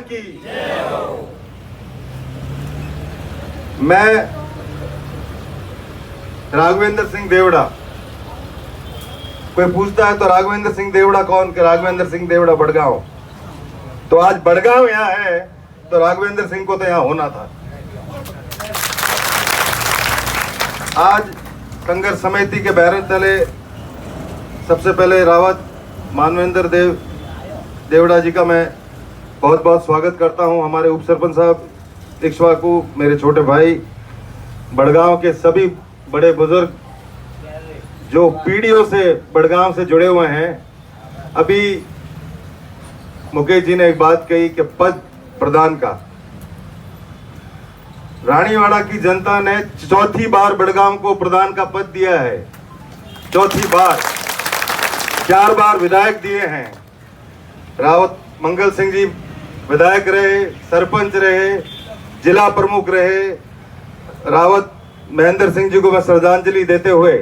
की मैं राघवेंद्र सिंह देवड़ा। कोई पूछता है तो राघवेंद्र सिंह देवड़ा कौन? के राघवेंद्र सिंह देवड़ा बड़गांव। तो आज बड़गांव यहाँ है तो राघवेंद्र सिंह को तो यहाँ होना था। आज संघर्ष समिति के बैनर तले सबसे पहले रावत मानवेंद्र देवड़ा जी का मैं बहुत बहुत स्वागत करता हूं। हमारे उप सरपंच साहब इक्ष्वाकु, मेरे छोटे भाई, बड़गांव के सभी बड़े बुजुर्ग जो पीढ़ियों से बड़गांव से जुड़े हुए हैं। अभी मुकेश जी ने एक बात कही कि पद प्रदान का, रानीवाड़ा की जनता ने चौथी बार बड़गांव को प्रधान का पद दिया है। चौथी बार, 4 बार विधायक दिए हैं। रावत मंगल सिंह जी विधायक रहे, सरपंच रहे, जिला प्रमुख रहे। रावत महेंद्र सिंह जी को मैं श्रद्धांजलि देते हुए,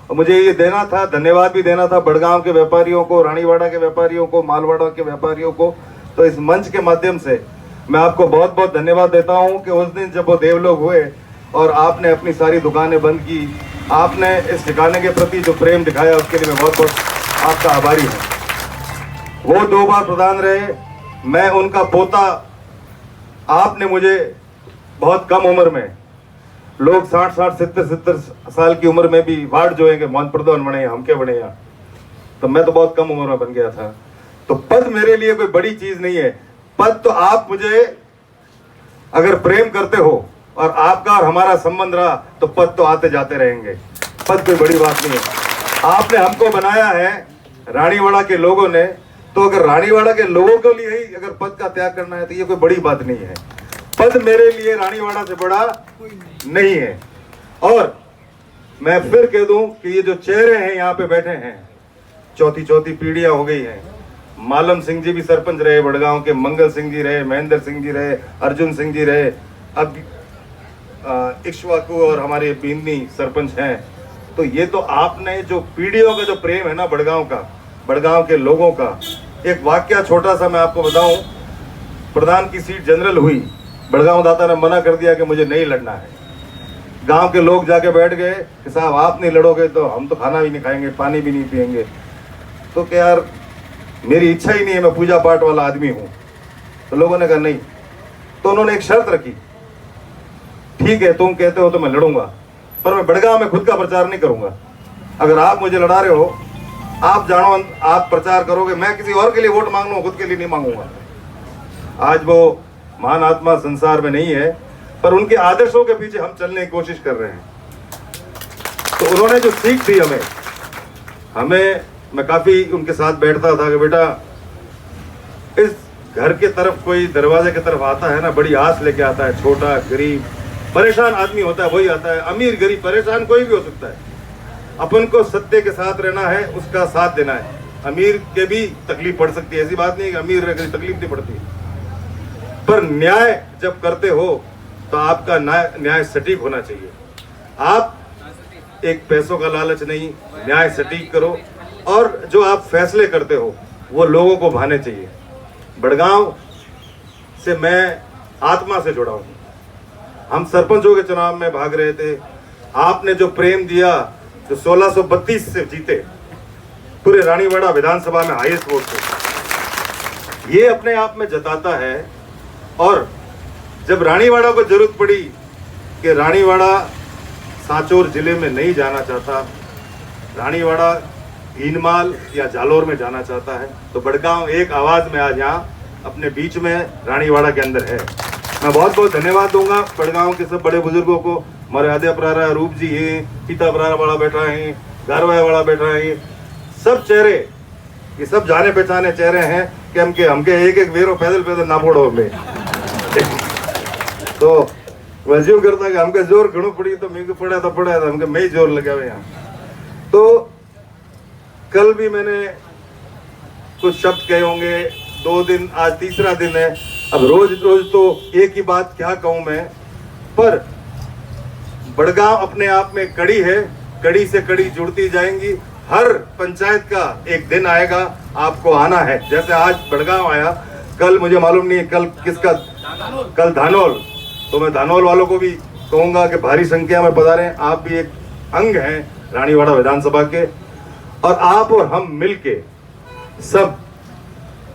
और मुझे ये देना था, धन्यवाद भी देना था बड़गांव के व्यापारियों को, रानीवाड़ा के व्यापारियों को, मालवाड़ा के व्यापारियों को। तो इस मंच के माध्यम से मैं आपको बहुत बहुत धन्यवाद देता हूं कि उस दिन जब वो देवलोक हुए और आपने अपनी सारी दुकानें बंद की, आपने इस ठिकाने के प्रति जो प्रेम दिखाया उसके लिए मैं बहुत बहुत आपका आभारी हूं। वो 2 बार प्रधान रहे, मैं उनका पोता। आपने मुझे बहुत कम उम्र में, लोग 60-60, 70-70 साल की उम्र में भी वार्ड जो है मोहन प्रधान बने, हम क्या बने यहाँ, तो मैं तो बहुत कम उम्र में बन गया था। तो पद मेरे लिए कोई बड़ी चीज नहीं है। पद तो आप मुझे अगर प्रेम करते हो और आपका और हमारा संबंध रहा तो पद तो आते जाते रहेंगे। पद कोई बड़ी बात नहीं है। आपने हमको बनाया है रानीवाड़ा के लोगों ने, तो अगर रानीवाड़ा के लोगों के लिए ही अगर पद का त्याग करना है तो ये कोई बड़ी बात नहीं है। पद मेरे लिए रानीवाड़ा से बड़ा नहीं है। और मैं फिर कह दूं कि ये जो चेहरे हैं यहाँ पे बैठे हैं, चौथी पीढ़ियां हो गई हैं। मालम सिंह जी भी सरपंच रहे बड़गांव के, मंगल सिंह जी रहे, महेंद्र सिंह जी रहे, अर्जुन सिंह जी रहे, अब इक्ष्वाकु और हमारे बींदनी सरपंच हैं। तो ये तो आपने जो पीढ़ियों का जो प्रेम है ना बड़गांव का, बड़गांव के लोगों का। एक वाक्य छोटा सा मैं आपको बताऊं, प्रधान की सीट जनरल हुई, बड़गांव दाता ने मना कर दिया कि मुझे नहीं लड़ना है। गांव के लोग जाके बैठ गए कि साहब आप नहीं लड़ोगे तो हम तो खाना भी नहीं खाएंगे, पानी भी नहीं पिएंगे। तो क्या यार, मेरी इच्छा ही नहीं है, मैं पूजा पाठ वाला आदमी हूं। तो लोगों ने कहा नहीं। तो उन्होंने एक शर्त रखी, ठीक है तुम कहते हो तो मैं लड़ूंगा, पर मैं बड़गांव में खुद का प्रचार नहीं करूंगा। अगर आप मुझे लड़ा रहे हो, आप जानो, आप प्रचार करोगे, मैं किसी और के लिए वोट मांग लूं, खुद के लिए नहीं मांगूंगा। आज वो महान आत्मा संसार में नहीं है, पर उनके आदर्शों के पीछे हम चलने की कोशिश कर रहे हैं। तो उन्होंने जो सीख दी हमें मैं काफी उनके साथ बैठता था कि बेटा, इस घर के तरफ कोई दरवाजे की तरफ आता है ना, बड़ी आस लेके आता है। छोटा गरीब परेशान आदमी होता है वही आता है, अमीर गरीब परेशान कोई भी हो सकता है। अपन को सत्य के साथ रहना है, उसका साथ देना है। अमीर के भी तकलीफ पड़ सकती है, ऐसी बात नहीं कि अमीर रह गई तकलीफ नहीं पड़ती, पर न्याय जब करते हो तो आपका न्याय सटीक होना चाहिए। आप एक पैसों का लालच नहीं, न्याय सटीक करो, और जो आप फैसले करते हो वो लोगों को भाने चाहिए। बड़गांव से मैं आत्मा से जुड़ा हूं। हम सरपंचों के चुनाव में भाग रहे थे, आपने जो प्रेम दिया, जो 1632 से जीते पूरे रानीवाड़ा विधानसभा में हाईएस्ट वोट से, ये अपने आप में जताता है। और जब रानीवाड़ा को जरूरत पड़ी कि रानीवाड़ा सांचौर जिले में नहीं जाना चाहता, रानीवाड़ा भीनमाल या जालोर में जाना चाहता है, तो बड़गांव एक आवाज में आज यहाँ अपने बीच में रानीवाड़ा के अंदर है। मैं बहुत बहुत धन्यवाद दूंगा बड़गांव के सब बड़े बुजुर्गों को। हमारे आद्या परारा रूप जी हैं, पीता परारा वाला बैठा है, गारवाया वाला बैठा है, सब चेहरे, ये सब जाने पहचाने चेहरे हैं कि हमके एक वेरो पैदल ना फोड़ो हमें। तो वह करता है कि हमके जोर घणो पड़ी तो मैं पड़ा था हमके मैं ही जोर लगा यहाँ। तो कल भी मैंने कुछ शब्द कहे होंगे, 2 दिन, आज तीसरा दिन है। अब रोज तो एक ही बात क्या कहूं मैं, पर बड़गांव अपने आप में कड़ी है, कड़ी से कड़ी जुड़ती जाएंगी। हर पंचायत का एक दिन आएगा, आपको आना है। जैसे आज बड़गांव आया कल मुझे मालूम नहीं है कल किसका, कल धानोल, तो मैं धानोल वालों को भी कहूंगा कि भारी संख्या में पधारें। आप भी एक अंग हैं रानीवाड़ा विधानसभा के, और आप और हम मिलके सब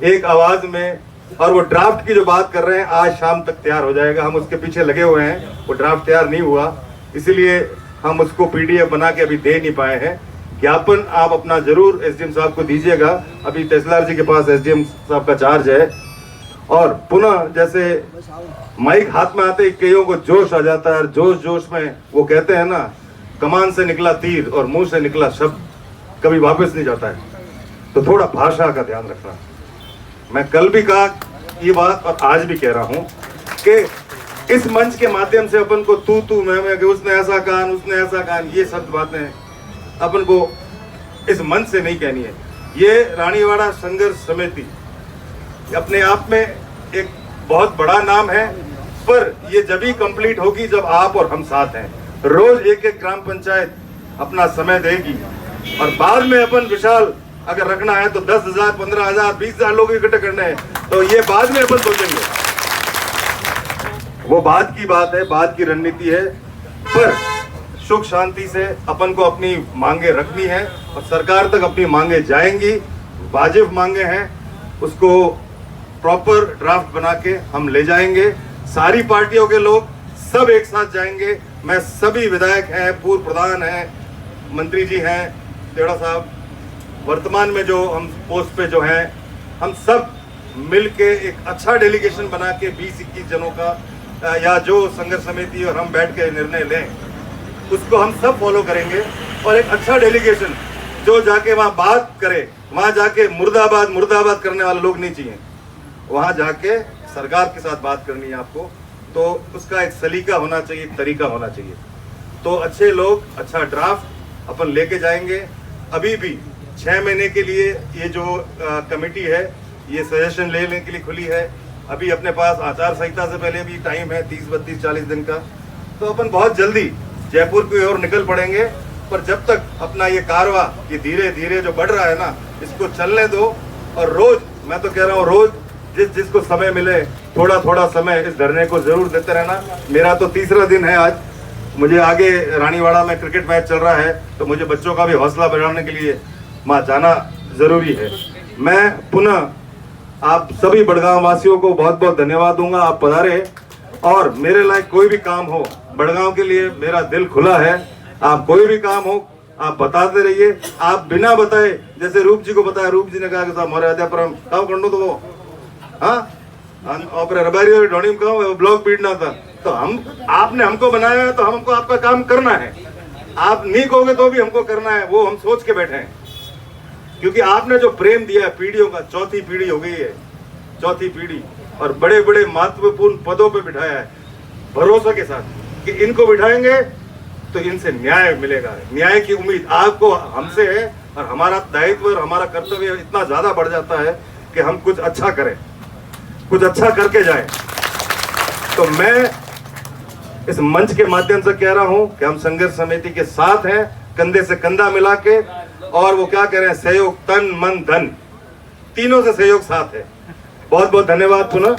एक आवाज में, और वो ड्राफ्ट की जो बात कर रहे हैं आज शाम तक तैयार हो जाएगा, हम उसके पीछे लगे हुए हैं। वो ड्राफ्ट तैयार नहीं हुआ, इसीलिए हम उसको पीडीएफ बना के अभी दे नहीं पाए हैं। ज्ञापन आप अपना जरूर एसडीएम साहब को दीजिएगा, अभी तहसीलदार जी के पास एसडीएम साहब का चार्ज है। और पुनः जैसे माइक हाथ में आते ही कईयों को जोश आ जाता है, जोश जोश में वो कहते हैं ना, कमान से निकला तीर और मुंह से निकला शब्द कभी वापस नहीं जाता है, तो थोड़ा भाषा का ध्यान रखना। मैं कल भी कहा ये बात और आज भी कह रहा हूं कि इस मंच के माध्यम से अपन को तू मैं कि उसने ऐसा कहा, उसने ऐसा कहा, ये सब बातें अपन को इस मंच से नहीं कहनी है। ये रानीवाड़ा संघर्ष समिति अपने आप में एक बहुत बड़ा नाम है, पर ये जब ही कंप्लीट होगी जब आप और हम साथ हैं। रोज एक एक ग्राम पंचायत अपना समय देगी, और बाद में अपन विशाल अगर रखना है तो 10,000, 15,000, 20,000 लोग इकट्ठे करने हैं, तो ये बाद में अपन सोचेंगे, वो बाद की बात है, बाद की रणनीति है। पर सुख शांति से अपन को अपनी मांगे रखनी है, और सरकार तक अपनी मांगे जाएंगी। वाजिब मांगे हैं, उसको प्रॉपर ड्राफ्ट बना के हम ले जाएंगे। सारी पार्टियों के लोग सब एक साथ जाएंगे। मैं सभी विधायक हैं, पूर्व प्रधान हैं, मंत्री जी हैं, तेड़ा साहब, वर्तमान में जो हम पोस्ट पे जो हैं, हम सब मिलके एक अच्छा डेलीगेशन बना के 20-21 जनों का या जो संघर्ष समिति और हम बैठ के निर्णय लें, उसको हम सब फॉलो करेंगे। और एक अच्छा डेलीगेशन जो जाके वहाँ बात करे, वहाँ जाके मुर्दाबाद मुर्दाबाद करने वाले लोग नहीं चाहिए, वहाँ जाके सरकार के साथ बात करनी है आपको, तो उसका एक सलीका होना चाहिए, एक तरीका होना चाहिए। तो अच्छे लोग, अच्छा ड्राफ्ट अपन लेके जाएंगे। अभी भी 6 महीने के लिए ये जो कमेटी है ये सजेशन लेने के लिए खुली है। अभी अपने पास आचार संहिता से पहले भी टाइम है 30, 32, 40 दिन का, तो अपन बहुत जल्दी जयपुर की ओर निकल पड़ेंगे। पर जब तक अपना ये कारवा ये धीरे धीरे जो बढ़ रहा है ना, इसको चलने दो। और रोज, मैं तो कह रहा हूँ, रोज जिसको समय मिले थोड़ा थोड़ा समय इस धरने को जरूर देते रहना। मेरा तो 3रा दिन है आज, मुझे आगे रानीवाड़ा में क्रिकेट मैच चल रहा है, तो मुझे बच्चों का भी हौसला बढ़ाने के लिए वहाँ जाना जरूरी है। मैं पुनः आप सभी बड़गांव वासियों को बहुत बहुत धन्यवाद दूंगा, आप पधारे। और मेरे लायक कोई भी काम हो, बड़गांव के लिए मेरा दिल खुला है। आप कोई भी काम हो आप बताते रहिए। आप बिना बताए, जैसे रूप जी को बताया, रूप जी ने कहा कि साहब हमारे अध्यापरम काम कर लो, तो वो रबारी ढोनी का ब्लॉग पीटना था, तो हम आपने हमको बनाया है, तो हमको आपका काम करना है। आप नहीं कहोगे तो भी हमको करना है, वो हम सोच के बैठे हैं। क्योंकि आपने जो प्रेम दिया है पीढ़ियों का, 4थी पीढ़ी हो गई है, 4थी पीढ़ी, और बड़े बड़े महत्वपूर्ण पदों पे बिठाया है भरोसा के साथ कि इनको बिठाएंगे तो इनसे न्याय मिलेगा। न्याय की उम्मीद आपको हमसे है, और हमारा दायित्व और हमारा कर्तव्य इतना ज्यादा बढ़ जाता है कि हम कुछ अच्छा करें, कुछ अच्छा करके जाएं। तो मैं इस मंच के माध्यम से कह रहा हूं कि हम संघर्ष समिति के साथ हैं, कंधे से कंधा मिला के। और वो क्या कह रहे हैं, सहयोग, तन मन धन, तीनों से सहयोग साथ है। बहुत बहुत धन्यवाद पुनः।